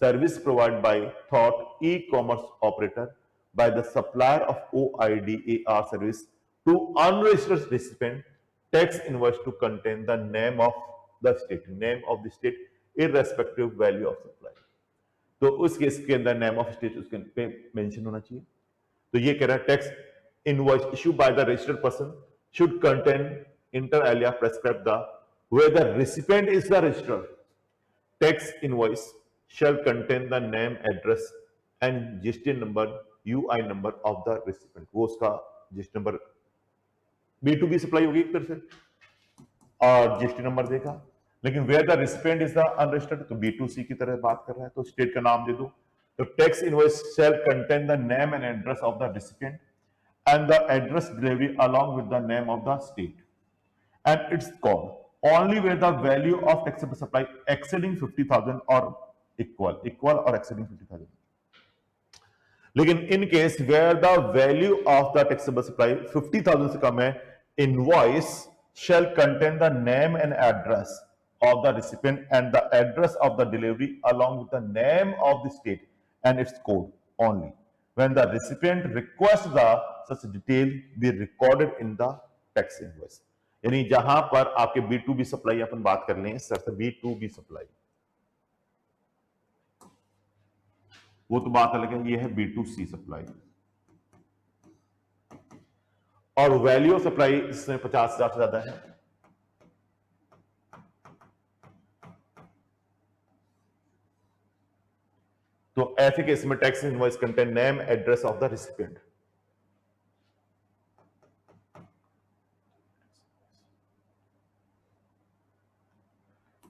service provide by thought e commerce operator by the supplier of OIDAR service to unregistered recipient, tax invoice to contain the name of the state irrespective value of supply। तो उस case के अंदर name of state उसके पे mention होना चाहिए। तो ये कह रहा है tax invoice issue by the registered person should contain inter alia prescribe the where the recipient is the registered, tax invoice shall contain the name, address and GST number, UI number of the recipient। वो उसका GST number B2B supply होगी एक तरह से। और GST number देगा। लेकिन where the recipient is the unregistered, तो B2C की तरह बात कर रहा है, तो स्टेट का नाम दे दो। तो tax invoice shall contain the name and address of the recipient and the address delivery along with the name of the state and its code only where the value of taxable supply exceeding 50,000 or equal or exceeding 50,000. लेकिन in case where the value of the taxable supply 50,000 से कम है, invoice shall contain the name and address of the recipient and the address of the delivery along with the name of the state and its code only when the recipient requests the such detail be recorded in the tax invoice. यानी जहां पर आपके B2B supply अपन बात कर लें sir, B2B supply वो तो बात अलग है, ये है B2C सप्लाई और वैल्यू ऑफ सप्लाई इसमें 50,000 से ज्यादा है। तो ऐसे केस में tax invoice contain name address of the recipient.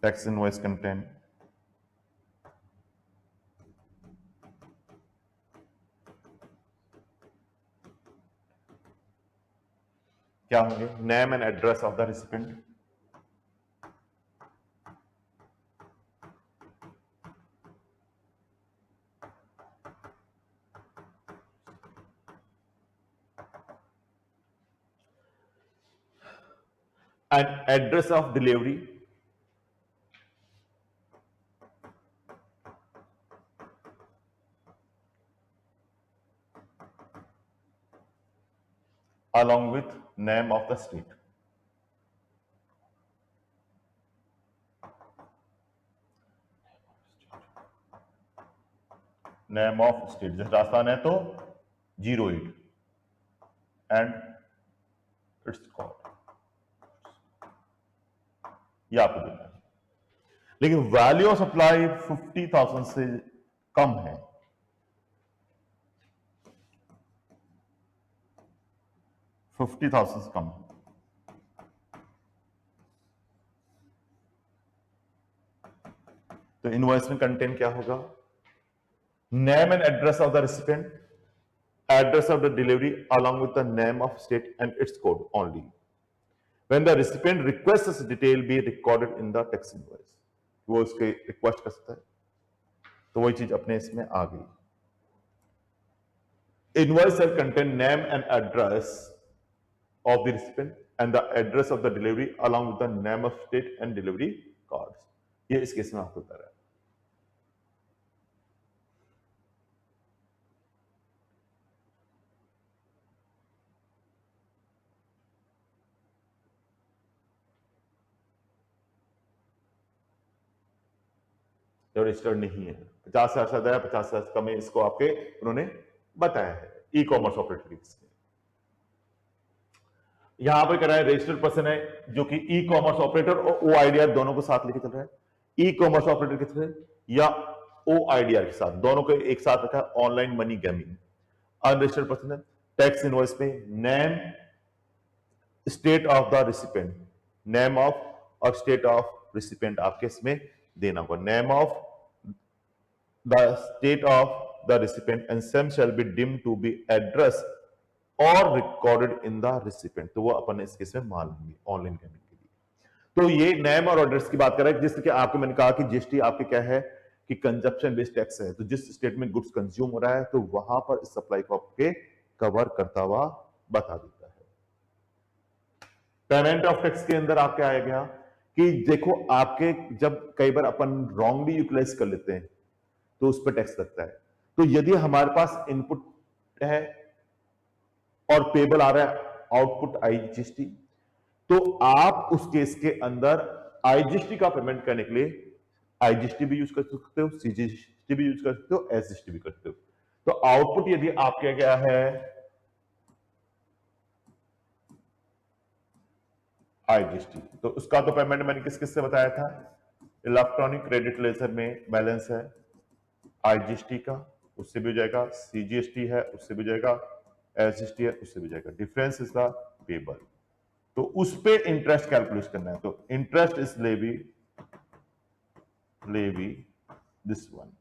Tax invoice contain क्या होंगे? Name and address of the recipient, and address of delivery along with name of the state. Name of state, जैसे राजस्थान है तो 08 and it's called, ये आपको देना है। लेकिन वैल्यू ऑफ सप्लाई 50,000 से कम है, $50,000 से कम है, तो इनवॉइस में कंटेंट क्या होगा? Name and address of the recipient, address of the delivery along with the name of state and its code only when the recipient requests this detail be recorded in the tax invoice. वो उसके request कर सकता है, तो वही चीज अपने इसमें आ गई। Invoice shall contain name and address of the recipient and the address of the delivery along with the name of state and delivery cards. ये इस केस में आपको बता रहा है। जो रजिस्टर्ड नहीं है, 50,000 से ज्यादा है, 50,000 से कम है, इसको आपके उन्होंने बताया है ई कॉमर्स ऑपरेटर के केस में। यहां पर कह रहा है रजिस्टर्ड पर्सन है जो कि ई कॉमर्स ऑपरेटर और OIDR दोनों को साथ लेके चल रहा है। ई कॉमर्स ऑपरेटर के साथ या OIDR के साथ, दोनों को एक साथ रखा है, online money gaming. Unregistered person है, टैक्स इनवॉइस में name, state of the recipient, name of or state of recipient आपके इसमें देना होगा। Name of the state of the recipient and same shall be deemed to be address or recorded in the recipient, तो वो अपन इस case में मान लेंगे ऑनलाइन गेमिंग के लिए। तो ये नेम और एड्रेस की बात कर रहा है, जिस तरह आपको मैंने कहा कि जीएसटी आपके क्या है कि कंजप्शन बेस्ड टैक्स है, तो जिस स्टेट में गुड्स कंज्यूम हो रहा है तो वहां पर इस सप्लाई को आपके कवर करता हुआ बता देता है। पेमेंट ऑफ टैक्स के अंदर आप क्या आएगा कि देखो आपके जब कई बार अपन रॉन्गली यूटिलाइज कर लेते हैं तो उस पर टैक्स लगता है। तो यदि हमारे पास इनपुट है और पेबल आ रहा है आउटपुट IGST, तो आप उस केस के अंदर IGST का पेमेंट करने के लिए IGST भी यूज कर सकते हो, CGST भी यूज कर सकते हो, SGST भी कर सकते हो। तो आउटपुट यदि आपके क्या है IGST, तो उसका तो पेमेंट मैंने किस किस से बताया था, इलेक्ट्रॉनिक क्रेडिट लेजर में बैलेंस है IGST का, उससे भी हो जाएगा, CGST है उससे भी हो जाएगा, SGST है उससे भी हो जाएगा। Difference is the payable. तो उस पे इंटरेस्ट कैलकुलेट करना है। तो interest is levy this one,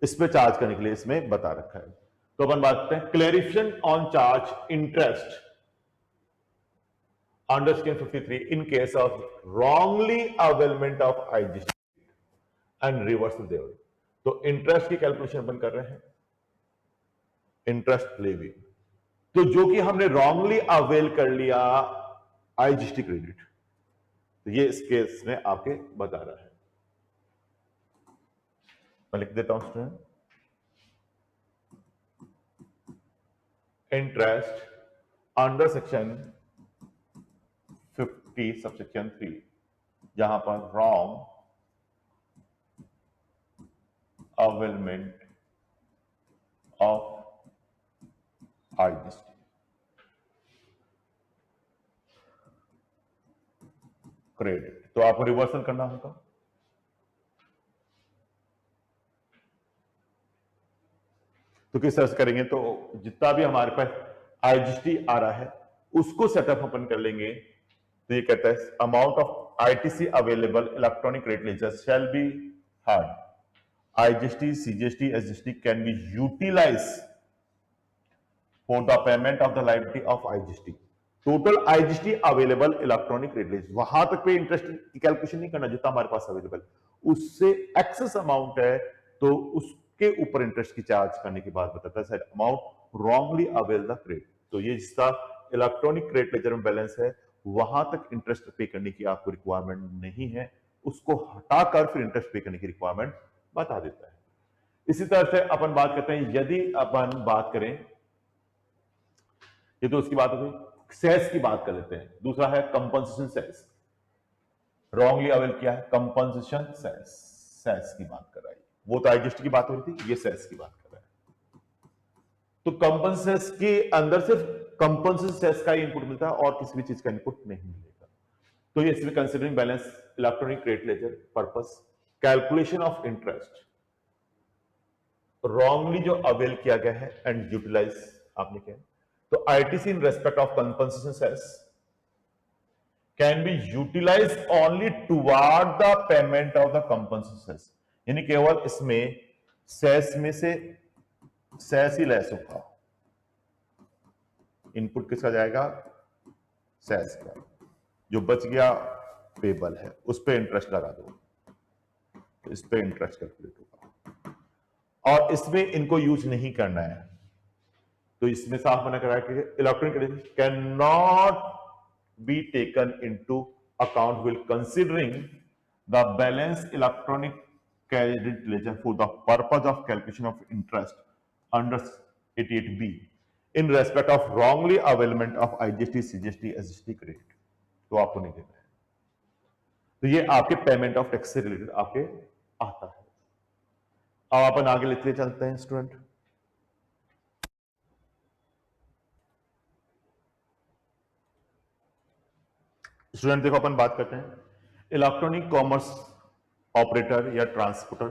इस पे चार्ज करने के लिए इसमें बता रखा है। तो अपन बात करते हैं clarification on charge interest under scheme 53 in case of wrongly availment of IGST and reversal theory। तो इंटरेस्ट की कैलकुलेशन अपन कर रहे हैं, इंटरेस्ट लेवी, तो जो कि हमने रॉन्गली अवेल कर लिया आईजीएसटी क्रेडिट, तो ये इस केस में आपके बता रहा है। मैं लिख देता हूं student, interest under section 50 subsection 3, जहां पर wrong availment of IGST credit, तो आपको रिवर्सल करना होगा। तो किस तरह से करेंगे, तो जितना भी हमारे पास आईजीएसटी आ रहा है उसको सेटअप अपन कर लेंगे। तो ये कहता है amount of ITC available electronic credit ledger shall be hard IGST CGST SGST can be utilize for the payment of the liability of IGST. Total IGST available electronic credit ledger, वहां तक पे interest की calculation नहीं करना जितना हमारे पास available, उससे excess amount है तो उसके ऊपर इंटरेस्ट की चार्ज करने की बात बताता है amount wrongly avail the credit. तो ये जिसका इलेक्ट्रॉनिक क्रेडिट लेजर में बैलेंस है वहां तक इंटरेस्ट पे करने की आपको रिक्वायरमेंट नहीं है, उसको हटाकर फिर इंटरेस्ट पे करने की रिक्वायरमेंट बता देता है। इसी तरह से अपन बात करते हैं, यदि अपन बात करें, ये तो उसकी बात हो गई, सेस की बात कर लेते हैं। दूसरा है कंपनसेशन सेस, रॉन्गली अवेल किया है कंपनसेशन सेस, सेस की बात कर रहा है, वो तो आईजीएसटी की बात हो रही थी, ये सेस की बात कर रहा है। तो कंपनसेशन के अंदर सिर्फ कंपनसेशन सेस का ही इनपुट मिलता है और किसी भी चीज का इनपुट नहीं मिलेगा। तो ये इसमें considering balance electronic credit ledger purpose calculation of interest wrongly जो अवेल किया गया है एंड यूटिलाइज आपने किया, तो ITC in respect of compensation cess can be utilize only toward the payment of the compensation cess, यानी केवल इसमें सेस में से सेस ही लेस होगा, इनपुट किसका जाएगा, सेस का, जो बच गया पेबल है उस पे इंटरेस्ट लगा दो, तो इस पे इंटरेस्ट कैलकुलेट होगा और इसमें इनको यूज नहीं करना है। तो इसमें साफ मना करा कि electronic credit can not be taken into account will considering the balance electronic credit laser for the purpose of calculation of interest under 88B in respect of wrongly availment of IGST CGST SGST credit, तो आपको नहीं देना है। तो ये आपके payment of tax से related आपके आता है। अब अपन आगे लेते चलते हैं स्टूडेंट, देखो अपन बात करते हैं इलेक्ट्रॉनिक कॉमर्स ऑपरेटर या ट्रांसपोर्टर।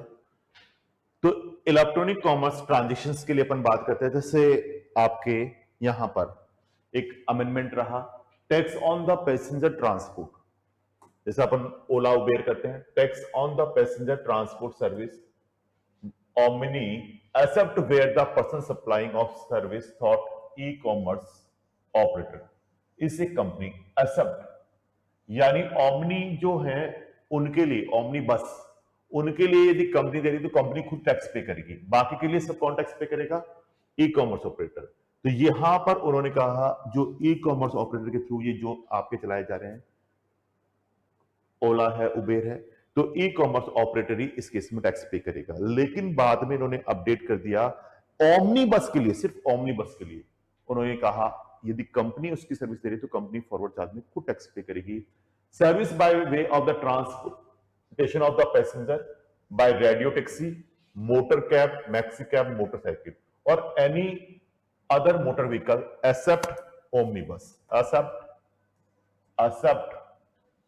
तो इलेक्ट्रॉनिक कॉमर्स ट्रांजेक्शन्स के लिए अपन बात करते हैं, जैसे आपके यहां पर एक अमेंडमेंट रहा tax on the passenger transport, जैसे अपन ओला उबेर करते हैं, tax on the passenger transport service omni except where the person supplying of service through e commerce operator is a company except, यानी ओमनी जो है उनके लिए, ओमनी बस उनके लिए यदि कंपनी दे रही तो कंपनी खुद टैक्स पे करेगी, बाकी के लिए सब कौन टैक्स पे करेगा, ई कॉमर्स ऑपरेटर। तो यहां पर उन्होंने कहा जो ई कॉमर्स ऑपरेटर के थ्रू ये जो आपके चलाए जा रहे हैं, ओला है उबेर है, तो ई कॉमर्स ऑपरेटर ही इस केस में टैक्स पे करेगा। लेकिन बाद में इन्होंने अपडेट कर दिया ओमनी बस के लिए, सिर्फ ओमनी बस के लिए उन्होंने कहा यदि कंपनी उसकी सर्विस दे रही तो कंपनी फॉरवर्ड चार्ज में खुद टैक्स पे करेगी। Service by way of the transportation of the passenger by radio taxi, motor cab, maxi cab, motorcycle और any other motor vehicle except omnibus, except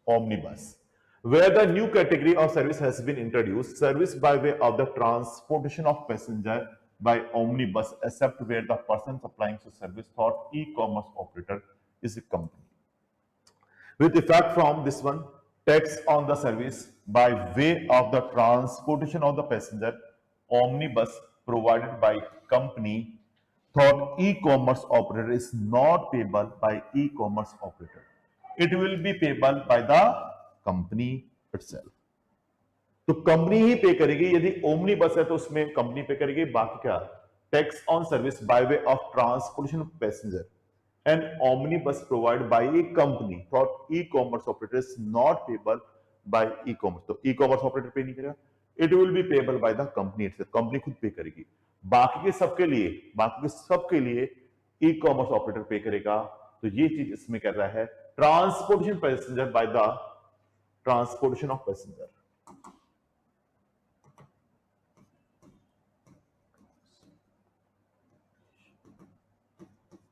omnibus, where the new category of service has been introduced, service by way of the transportation of passenger by omnibus, except where the person supplying the service thought e-commerce operator is a company. With effect from this one, tax on the service by way of the transportation of the passenger omnibus provided by company thought e-commerce operator is not payable by e-commerce operator. It will be payable by the company itself. तो company ही पे करेगी, यदि omni बस है तो उसमें company पे करेगी, बाकी क्या tax on service by way of transportation of passenger and omni bus provide by a company for e commerce operator is not payable by e commerce, तो ई कॉमर्स ऑपरेटर पे नहीं करेगा, it will be payable by the company itself, company खुद pay करेगी। बाकी के सबके लिए ई commerce operator पे करेगा। तो ये चीज इसमें कर रहा है transportation passenger by the transportation of passenger.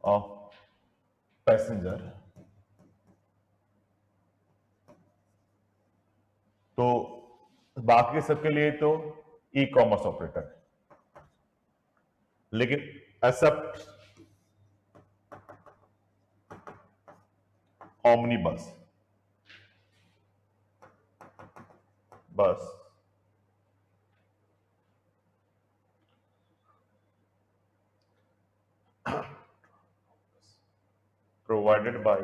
Of passenger, तो बाकी के सबके लिए तो ई कॉमर्स ऑपरेटर है, लेकिन एक्सेप्ट ओमनी बस प्रोवाइडेड बाय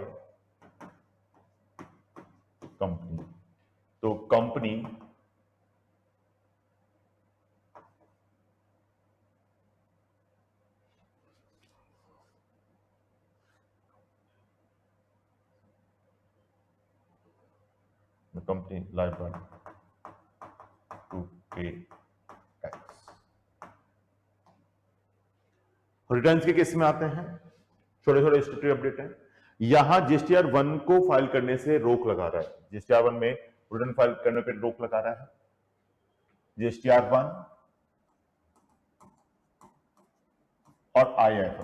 कंपनी, तो कंपनी लाइबल टू पे टैक्स। रिटर्न्स के केस में आते हैं, छोटे छोटे स्टेटरी अपडेट है। यहां जीएसटीआर 1 को फाइल करने से रोक लगा रहा है, जीएसटीआर 1 में रिटर्न फाइल करने पर रोक लगा रहा है। जीएसटीआर 1 और आईएफ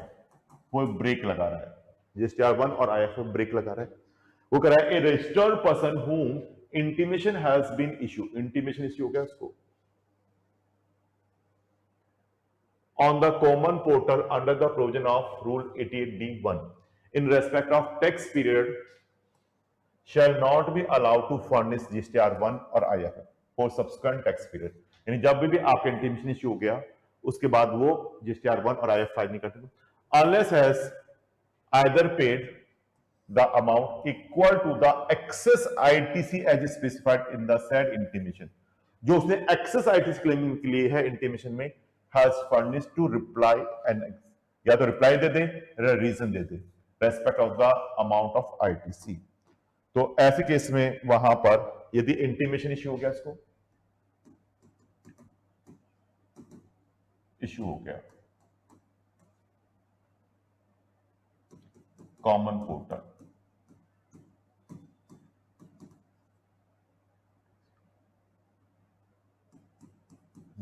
वो ब्रेक लगा रहा है, जीएसटीआर 1 और आईएफ ब्रेक लगा रहा है। वो कह रहा है a registered person whom intimation has been issue, intimation issue हो गया उसको on the common portal under the provision of Rule 88D1 in respect of tax period shall not be allowed to furnish GSTR 1 और IFF for subsequent tax period। यानी जब भी आपका intimation issue हो गया उसके बाद वो GSTR 1 और IFF फाइल नहीं करते, unless has either paid the amount equal to the excess ITC as specified in the said intimation। जो उसने excess ITC क्लेमिंग के लिए है इंटीमेशन में has furnished to reply and या तो रिप्लाई दे दे या रीजन दे दे respect of the amount of ITC. तो ऐसे केस में वहां पर यदि इंटीमेशन इश्यू हो गया, इसको इश्यू हो गया कॉमन पोर्टल,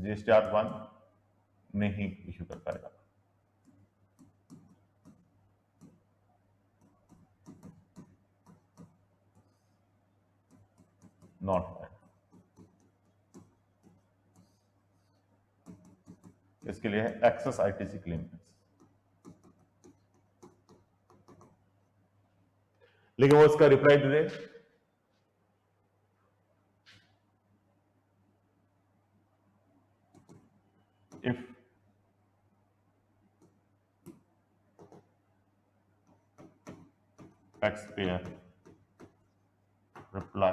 जीएसटीआर 1 नहीं इश्यू कर पाएगा। नॉट फाइल, इसके लिए है एक्सेस आईटीसी क्लेम, लेकिन वो इसका रिप्लाई दे they if taxpayer reply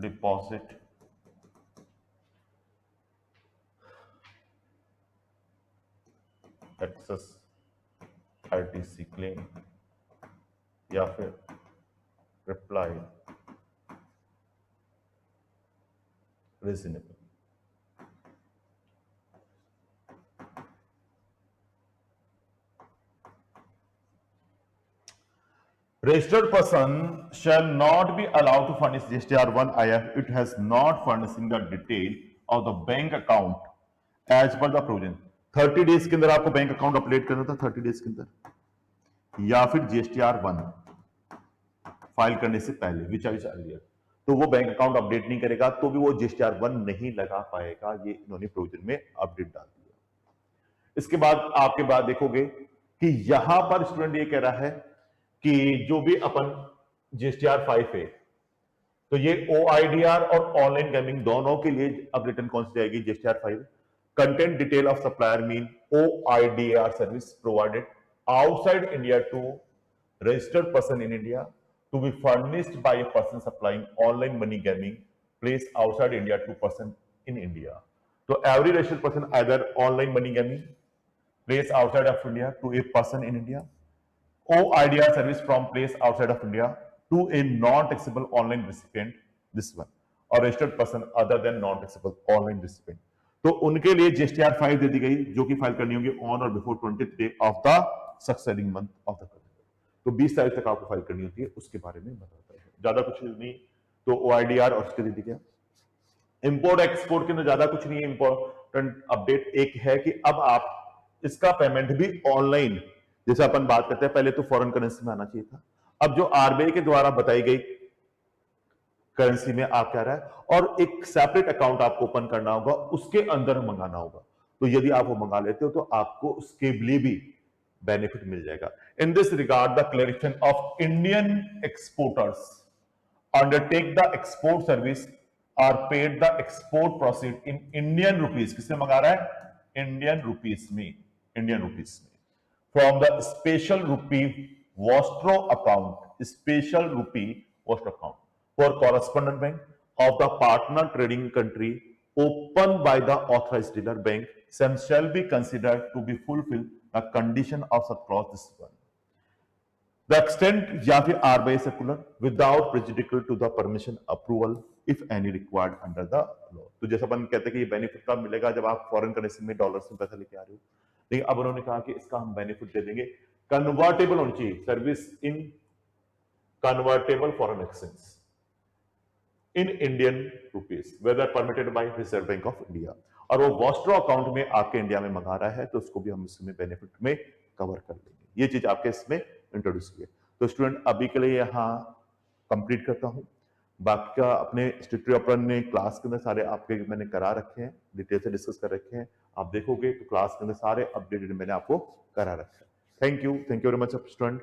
deposit excess ITC claim या फिर reply reasonable। Registered person shall not be allowed to furnish GSTR 1 IF it has not furnishing the detail of the bank account as per the provision। 30 days के अंदर आपको bank account update करना था, 30 days के अंदर, या फिर GSTR 1 file करने से पहले विच अर्लियर, तो वो बैंक अकाउंट अपडेट नहीं करेगा तो भी वो जीएसटीआर 1 नहीं लगा पाएगा। ये इन्होंने प्रोविजन में अपडेट डाल दिया। इसके बाद आपके बाद देखोगे कि यहां पर स्टूडेंट ये कह रहा है कि जो भी अपन GSTR 5 है, तो ये OIDR और ऑनलाइन गेमिंग दोनों के लिए अब रिटर्न कौन सी जाएगी? GSTR 5। Content detail of supplier mean OIDR service provided outside India to registered person in India to be furnished by a person supplying online money gaming placed outside India to person in India. So every registered person either online money gaming placed outside of India to a person in India, OIDR service from place outside of India to a non-taxable online recipient, this one, or registered person other than non-taxable online recipient. तो उनके लिए GSTR 5 दे दी गई, जो कि file करनी होगी on और before 20th day of the succeeding month of the, तो 20 तारीख तक आपको फाइल करनी होती है, उसके बारे में बताता है, ज्यादा कुछ नहीं। तो OIDR और उसके दे दी गया। इंपोर्ट एक्सपोर्ट के अंदर ज्यादा कुछ नहीं है। इंपॉर्टेंट अपडेट एक है कि अब आप इसका पेमेंट भी ऑनलाइन, जैसे अपन बात करते हैं, पहले तो फॉरेन करेंसी में आना चाहिए था, अब जो RBI के द्वारा बताई गई करेंसी में आप कह रहा है, और एक सेपरेट अकाउंट आपको ओपन करना होगा, उसके अंदर मंगाना होगा। तो यदि आप वो मंगा लेते हो तो आपको उसके लिए भी बेनिफिट मिल जाएगा। In this regard the clarification of Indian exporters undertake the export service और paid the export proceed in Indian rupees. किससे मंगा रहा है? इंडियन रुपीज में, इंडियन रुपीज में, from the special rupee vostro account, special rupee vostro account for correspondent bank of the partner trading country opened by the authorized dealer bank, some shall be considered to be fulfill the condition of such clause this one. The extent या फिर RBI circular without prejudicial to the permission approval if any required under the law. तो जैसा अपन कहते हैं कि ये benefit कब मिलेगा? जब आप फॉरेन करेंसी में डॉलर में पैसा लेके आ रहे हो। लेकिन अब उन्होंने कहा कि इसका हम बेनिफिट दे देंगे, कन्वर्टेबल होनी चाहिए, service in convertible foreign exchange in Indian rupees whether permitted by Reserve Bank of India, और वो वॉस्ट्रो अकाउंट में आपके इंडिया में मंगा रहा है, तो उसको भी हम इसमें बेनिफिट में कवर कर लेंगे। ये चीज आपके इसमें इंट्रोड्यूस की है। तो स्टूडेंट अभी के लिए यहाँ कंप्लीट करता हूँ, बाकी का अपने स्टेटरी अपन ने क्लास के अंदर सारे आपके मैंने करा रखे हैं, डिटेल से डिस्कस कर रखे हैं, आप देखोगे तो क्लास के अंदर सारे अपडेटेड मैंने आपको करा रखा है। Thank you very much student.